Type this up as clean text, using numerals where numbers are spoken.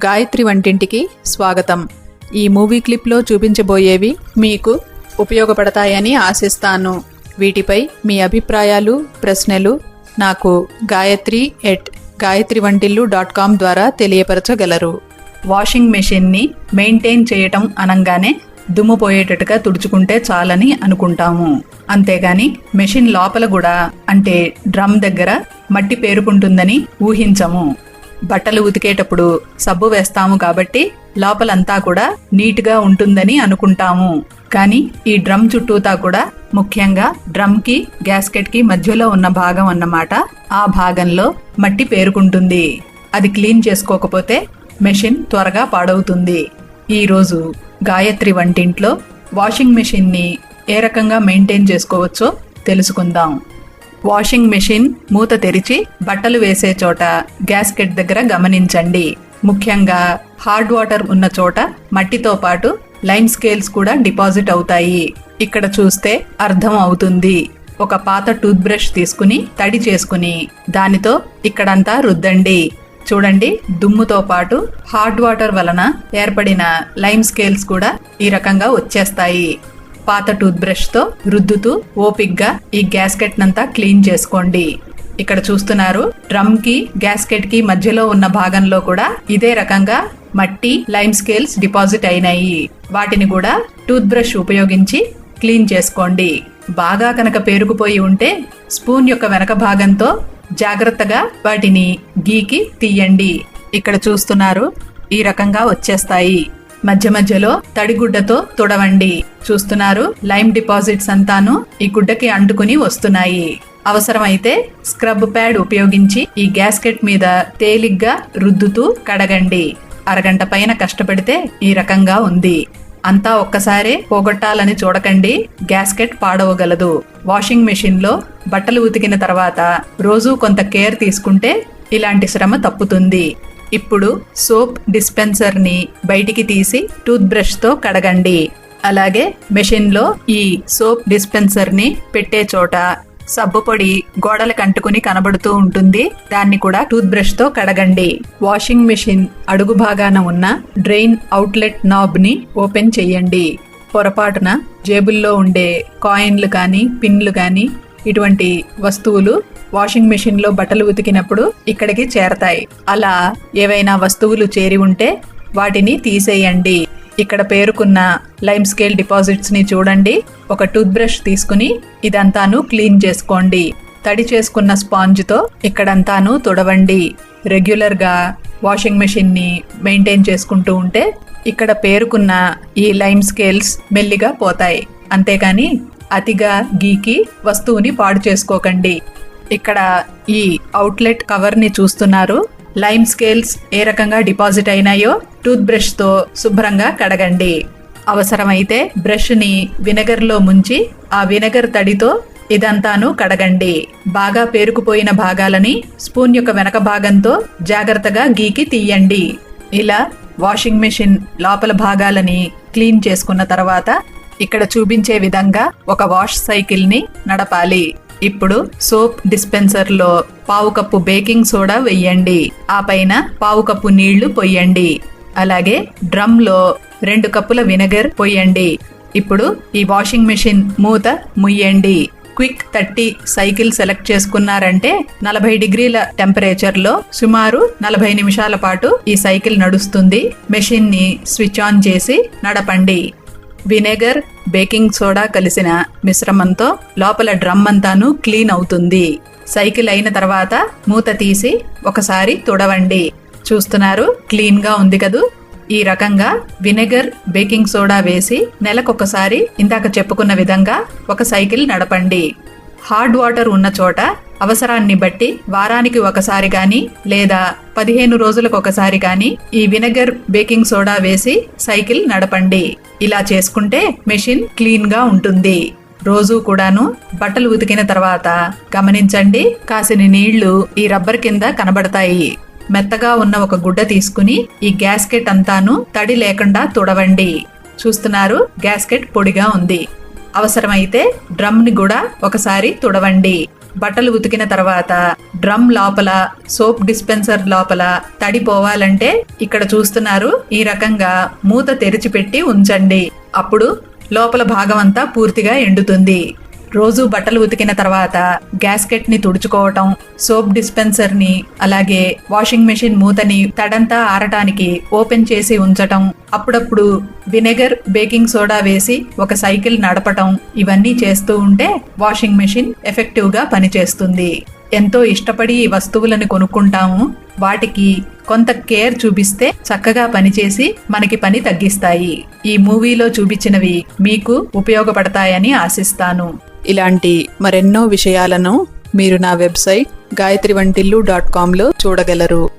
గాయత్రి వంటింటికి స్వాగతం. ఈ మూవీ క్లిప్లో చూపించబోయేవి మీకు ఉపయోగపడతాయని ఆశిస్తాను. వీటిపై మీ అభిప్రాయాలు, ప్రశ్నలు నాకు gayatri@gayatrivantillu.com ద్వారా తెలియపరచగలరు. వాషింగ్ మెషిన్ని మెయింటైన్ చేయటం అనంగానే దుమ్ము పోయేటట్టుగా తుడుచుకుంటే చాలని అనుకుంటాము. అంతేగాని మెషిన్ లోపల కూడా అంటే డ్రమ్ దగ్గర మట్టి పేరుకుంటుందని ఊహించము. బట్టలు ఉతికేటప్పుడు సబ్బు వేస్తాము కాబట్టి లోపలంతా కూడా నీట్గా ఉంటుందని అనుకుంటాము. కానీ ఈ డ్రమ్ చుట్టూతా కూడా, ముఖ్యంగా డ్రమ్ కి గ్యాస్కెట్ కి మధ్యలో ఉన్న భాగం అన్నమాట, ఆ భాగంలో మట్టి పేరుకుంటుంది. అది క్లీన్ చేసుకోకపోతే మెషిన్ త్వరగా పాడవుతుంది. ఈరోజు గాయత్రి వంటింట్లో వాషింగ్ మెషిన్ని ఏ రకంగా మెయింటైన్ చేసుకోవచ్చో తెలుసుకుందాం. వాషింగ్ మెషిన్ మూత తెరిచి బట్టలు వేసే చోట గ్యాస్కెట్ దగ్గర గమనించండి. ముఖ్యంగా హార్డ్ వాటర్ ఉన్న చోట మట్టితో పాటు లైమ్ స్కేల్స్ కూడా డిపాజిట్ అవుతాయి. ఇక్కడ చూస్తే అర్థం అవుతుంది. ఒక పాత టూత్ బ్రష్ తీసుకుని తడి చేసుకుని దానితో ఇక్కడంతా రుద్దండి. చూడండి, దుమ్ముతో పాటు హార్డ్ వాటర్ వలన ఏర్పడిన లైమ్ స్కేల్స్ కూడా ఈ రకంగా వచ్చేస్తాయి. పాత టూత్ బ్రష్ తో రుద్దుతూ ఓపిక్గా ఈ గ్యాస్కెట్ నంతా క్లీన్ చేసుకోండి. ఇక్కడ చూస్తున్నారు, డ్రమ్ కి గ్యాస్కెట్ కి మధ్యలో ఉన్న భాగంలో కూడా ఇదే రకంగా మట్టి, లైమ్ స్కేల్స్ డిపాజిట్ అయినాయి. వాటిని కూడా టూత్ బ్రష్ ఉపయోగించి క్లీన్ చేసుకోండి. బాగా కనుక పేరుకుపోయి ఉంటే స్పూన్ యొక్క వెనక భాగంతో జాగ్రత్తగా వాటిని గీకి తీయండి. ఇక్కడ చూస్తున్నారు, ఈ రకంగా వచ్చేస్తాయి. మధ్య మధ్యలో తడిగుడ్డతో తుడవండి. చూస్తున్నారు, లైమ్ డిపాజిట్స్ అంతాను ఈ గుడ్డకి అంటుకుని వస్తున్నాయి. అవసరమైతే స్క్రబ్ ప్యాడ్ ఉపయోగించి ఈ గ్యాస్కెట్ మీద తేలిగ్గా రుద్దుతూ కడగండి. అరగంట పైన కష్టపడితే ఈ రకంగా ఉంది. అంతా ఒక్కసారే పోగొట్టాలని చూడకండి, గ్యాస్కెట్ పాడవగలదు. వాషింగ్ మెషిన్ లో బట్టలు ఉతికిన తర్వాత రోజు కొంత కేర్ తీసుకుంటే ఇలాంటి శ్రమ తప్పుతుంది. ఇప్పుడు సోప్ డిస్పెన్సర్ ని బయటికి తీసి టూత్ బ్రష్ తో కడగండి. అలాగే మెషిన్ లో ఈ సోప్ డిస్పెన్సర్ ని పెట్టే చోట సబ్బు పొడి గోడలకు అంటుకుని కనబడుతూ ఉంటుంది. దాన్ని కూడా టూత్ బ్రష్ తో కడగండి. వాషింగ్ మెషిన్ అడుగు భాగాన ఉన్న డ్రైన్ అవుట్లెట్ నాబ్ ని ఓపెన్ చెయ్యండి. పొరపాటున జేబుల్లో ఉండే కాయిన్లు కానీ, పిన్లు కానీ, ఇటువంటి వస్తువులు వాషింగ్ మెషిన్ లో బట్టలు ఉతికినప్పుడు ఇక్కడికి చేరతాయి. అలా ఏవైనా వస్తువులు చేరి ఉంటే వాటిని తీసేయండి. ఇక్కడ పేరుకున్న లైమ్ స్కేల్ డిపాజిట్స్ ని చూడండి. ఒక టూత్ బ్రష్ తీసుకుని ఇదంతాను క్లీన్ చేసుకోండి. తడి చేసుకున్న స్పాంజ్ తో ఇక్కడంతాను తుడవండి. రెగ్యులర్ గా వాషింగ్ మెషిన్ ని మెయింటైన్ చేసుకుంటూ ఉంటే ఇక్కడ పేరుకున్న ఈ లైమ్ స్కేల్స్ మెల్లిగా పోతాయి. అంతేకాని అతిగా గీకి వస్తువుని పాడు చేసుకోకండి. ఇక్కడ ఈ అవుట్లెట్ కవర్ ని చూస్తున్నారు. లైమ్ స్కేల్స్ ఏ రకంగా డిపాజిట్ అయినాయో టూత్ బ్రష్ తో శుభ్రంగా కడగండి. అవసరమైతే బ్రష్ ని వినెగర్ లో ముంచి ఆ వినెగర్ తడితో ఇదంతాను కడగండి. బాగా పేరుకుపోయిన భాగాలని స్పూన్ యొక్క వెనక భాగంతో జాగ్రత్తగా గీకి తీయండి. ఇలా వాషింగ్ మెషిన్ లోపల భాగాలని క్లీన్ చేసుకున్న తర్వాత ఇక్కడ చూపించే విధంగా ఒక వాష్ సైకిల్ ని నడపాలి. ఇప్పుడు సోప్ డిస్పెన్సర్ లో 1/2 కప్పు బేకింగ్ సోడా వెయ్యండి. ఆ పైన 1/2 కప్పు నీళ్లు పొయ్యండి. అలాగే డ్రమ్ లో 2 కప్పుల వినెగర్ పొయ్యండి. ఇప్పుడు ఈ వాషింగ్ మెషిన్ మూత ముయ్యండి. క్విక్ 30 సైకిల్ సెలెక్ట్ చేసుకున్నారంటే 40 డిగ్రీల టెంపరేచర్ లో సుమారు 40 నిమిషాల పాటు ఈ సైకిల్ నడుస్తుంది. మెషిన్ ని స్విచ్ ఆన్ చేసి నడపండి. వినెగర్, బేకింగ్ సోడా కలిసిన మిశ్రమంతో లోపల డ్రమ్ అంతాను క్లీన్ అవుతుంది. సైకిల్ అయిన తర్వాత మూత తీసి ఒకసారి తుడవండి. చూస్తున్నారు, క్లీన్ గా ఉంది కదూ. ఈ రకంగా వినెగర్, బేకింగ్ సోడా వేసి నెలకొకసారి ఇందాక చెప్పుకున్న విధంగా ఒక సైకిల్ నడపండి. హార్డ్ వాటర్ ఉన్న చోట అవసరాన్ని బట్టి వారానికి ఒకసారి గాని లేదా 15 రోజులకు ఒకసారి గాని ఈ వినెగర్, బేకింగ్ సోడా వేసి సైకిల్ నడపండి. ఇలా చేసుకుంటే మెషిన్ క్లీన్ గా ఉంటుంది. రోజు కూడాను బట్టలు ఉతికిన తర్వాత గమనించండి, కాసిని నీళ్లు ఈ రబ్బర్ కింద కనబడతాయి. మెత్తగా ఉన్న ఒక గుడ్డ తీసుకుని ఈ గ్యాస్కెట్ అంతాను తడి లేకుండా తుడవండి. చూస్తున్నారు, గ్యాస్కెట్ పొడిగా ఉంది. అవసరమైతే డ్రమ్ ని కూడా ఒకసారి తుడవండి. బట్టలు ఉతికిన తర్వాత డ్రమ్ లోపల సోప్ డిస్పెన్సర్ లోపల తడి పోవాలంటే ఇక్కడ చూస్తున్నారు ఈ రకంగా మూత తెరిచిపెట్టి ఉంచండి. అప్పుడు లోపల భాగం అంతా పూర్తిగా ఎండుతుంది. రోజు బట్టలు ఉతికిన తర్వాత గ్యాస్కెట్ ని తుడుచుకోవటం, సోప్ డిస్పెన్సర్ ని అలాగే వాషింగ్ మెషిన్ మూతని తడంతా ఆరటానికి ఓపెన్ చేసి ఉంచటం, అప్పుడప్పుడు వినెగర్, బేకింగ్ సోడా వేసి ఒక సైకిల్ నడపటం, ఇవన్నీ చేస్తూ ఉంటే వాషింగ్ మెషిన్ ఎఫెక్టివ్ గా పనిచేస్తుంది. ఎంతో ఇష్టపడి ఈ వస్తువులను కొనుక్కుంటాము. వాటికి కొంత కేర్ చూపిస్తే చక్కగా పనిచేసి మనకి పని తగ్గిస్తాయి. ఈ మూవీలో చూపించినవి మీకు ఉపయోగపడతాయని ఆశిస్తాను. ఇలాంటి మరెన్నో విషయాలను మీరు నా వెబ్సైట్ gayatrivantillu.com లో చూడగలరు.